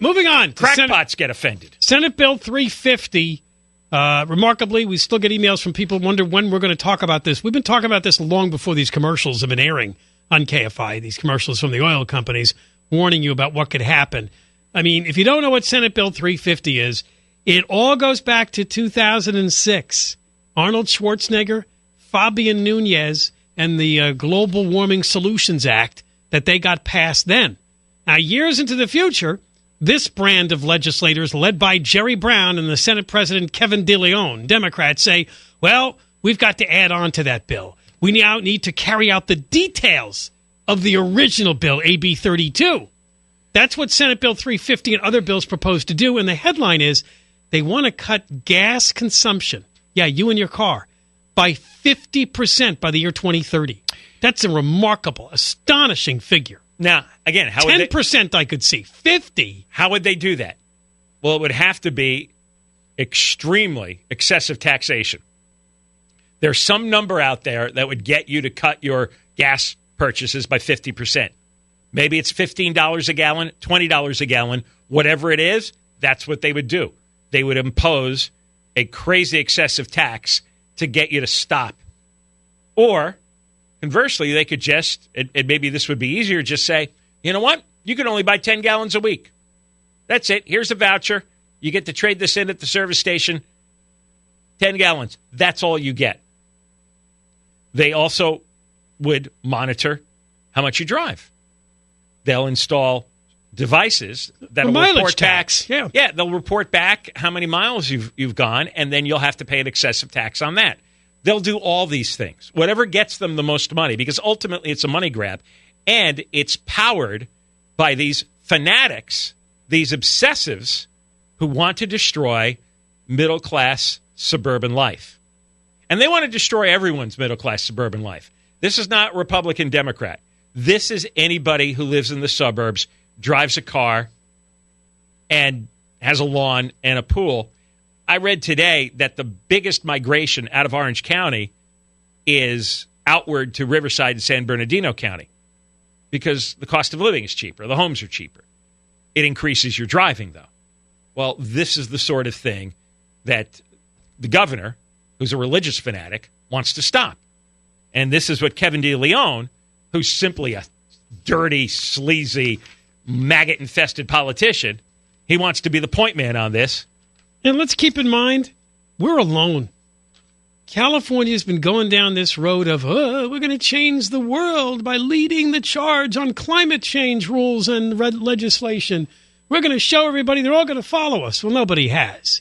moving on. Crackpots get offended. Senate Bill 350. Remarkably, we still get emails from people who wonder when we're going to talk about this. We've been talking about this long before these commercials have been airing on KFI, these commercials from the oil companies warning you about what could happen. I mean, if you don't know what Senate Bill 350 is, it all goes back to 2006. Arnold Schwarzenegger, Fabian Nunez, and the Global Warming Solutions Act that they got passed then. Now, years into the future, this brand of legislators, led by Jerry Brown and the Senate President Kevin DeLeon, Democrats, say, well, we've got to add on to that bill. We now need to carry out the details of the original bill, AB 32. That's what Senate Bill 350 and other bills propose to do, and the headline is they want to cut gas consumption, you and your car, by 50% by the year 2030. That's a remarkable, astonishing figure. Now, again, how 10% I could see. 50. How would they do that? Well, it would have to be extremely excessive taxation. There's some number out there that would get you to cut your gas purchases by 50%. Maybe it's $15 a gallon, $20 a gallon, whatever it is, that's what they would do. They would impose a crazy excessive tax to get you to stop. Or, conversely, they could just, and maybe this would be easier, just say, you know what? You can only buy 10 gallons a week. That's it. Here's a voucher. You get to trade this in at the service station. 10 gallons. That's all you get. They also would monitor how much you drive. They'll install devices that will report tax. Yeah, they'll report back how many miles you've gone, and then you'll have to pay an excessive tax on that. They'll do all these things, whatever gets them the most money, because ultimately it's a money grab, and it's powered by these fanatics, these obsessives who want to destroy middle-class suburban life. And they want to destroy everyone's middle-class suburban life. This is not Republican, Democrat. This is anybody who lives in the suburbs, drives a car, and has a lawn and a pool. I read today that the biggest migration out of Orange County is outward to Riverside and San Bernardino County because the cost of living is cheaper. The homes are cheaper. It increases your driving, though. Well, this is the sort of thing that the governor, who's a religious fanatic, wants to stop. And this is what Kevin DeLeon, who's simply a dirty, sleazy, maggot-infested politician, he wants to be the point man on this. And let's keep in mind, we're alone. California's been going down this road of, we're going to change the world by leading the charge on climate change rules and legislation. We're going to show everybody they're all going to follow us. Well, nobody has.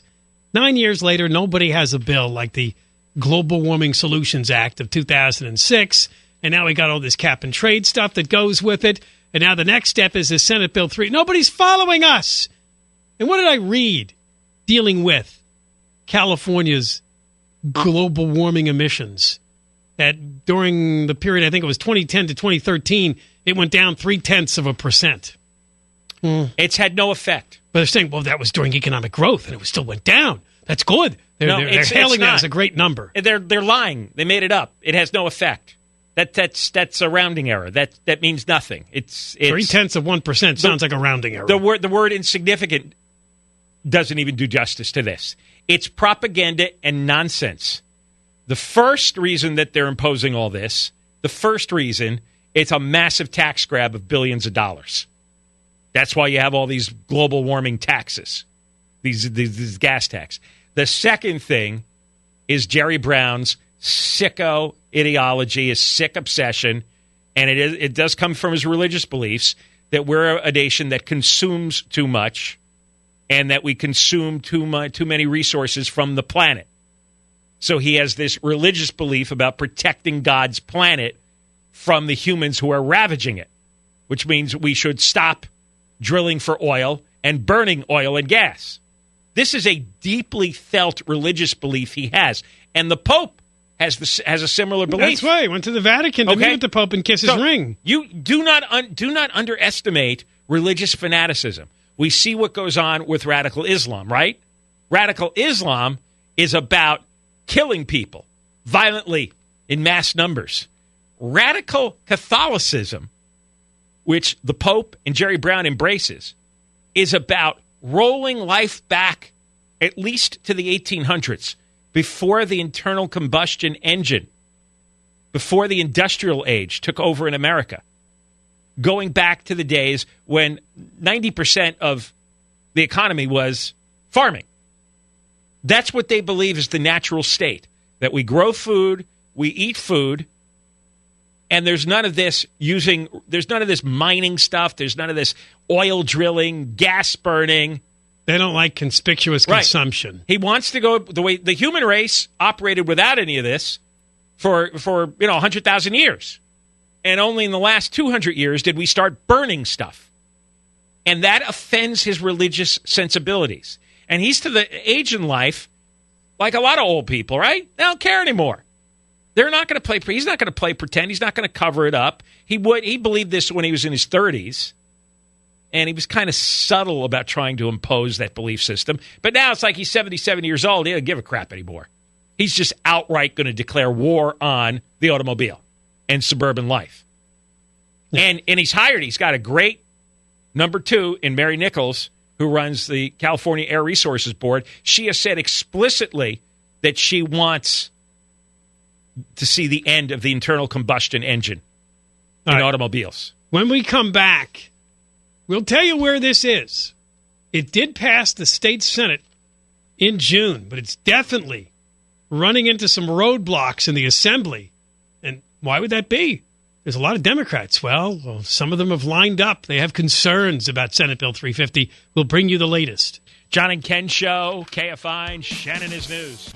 9 years later, nobody has a bill like the Global Warming Solutions Act of 2006. And now we got all this cap and trade stuff that goes with it. And now the next step is the Senate Bill 3. Nobody's following us. And what did I read dealing with California's global warming emissions? That during the period, I think it was 2010 to 2013, it went down 0.3%. It's had no effect. But they're saying, well, that was during economic growth, and it still went down. That's good. They're hailing that as a great number. They're lying. They made it up. It has no effect. That's a rounding error. That means nothing. It's 0.3% sounds like a rounding error. The word insignificant doesn't even do justice to this. It's propaganda and nonsense. The first reason that they're imposing all this, it's a massive tax grab of billions of dollars. That's why you have all these global warming taxes, these gas tax. The second thing is Jerry Brown's sicko ideology, his sick obsession, and it does come from his religious beliefs that we're a nation that consumes too much and that we consume too many resources from the planet. So he has this religious belief about protecting God's planet from the humans who are ravaging it, which means we should stop drilling for oil and burning oil and gas. This is a deeply felt religious belief he has. And the Pope has a similar belief. That's right. He went to the Vatican to meet with the Pope and kiss his ring. You do not underestimate religious fanaticism. We see what goes on with radical Islam, right? Radical Islam is about killing people violently in mass numbers. Radical Catholicism, which the Pope and Jerry Brown embraces, is about rolling life back at least to the 1800s, before the internal combustion engine, before the industrial age took over in America, going back to the days when 90% of the economy was farming. That's what they believe is the natural state, that we grow food, we eat food, and there's none of this mining stuff, there's none of this oil drilling, gas burning. They don't like conspicuous consumption. He wants to go the way the human race operated without any of this for 100,000 years. And only in the last 200 years did we start burning stuff. And that offends his religious sensibilities. And he's to the age in life, like a lot of old people, right? They don't care anymore. They're not going to play. He's not going to play pretend. He's not going to cover it up. He believed this when he was in his 30s. And he was kind of subtle about trying to impose that belief system. But now it's like he's 77 years old. He doesn't give a crap anymore. He's just outright going to declare war on the automobile and suburban life. Yeah. And he's got a great number 2 in Mary Nichols, who runs the California Air Resources Board. She has said explicitly that she wants to see the end of the internal combustion engine in automobiles. When we come back, we'll tell you where this is. It did pass the state Senate in June, but it's definitely running into some roadblocks in the Assembly. And why would that be? There's a lot of Democrats. Well, some of them have lined up. They have concerns about Senate Bill 350. We'll bring you the latest. John and Ken Show, KFI, and Shannon is News.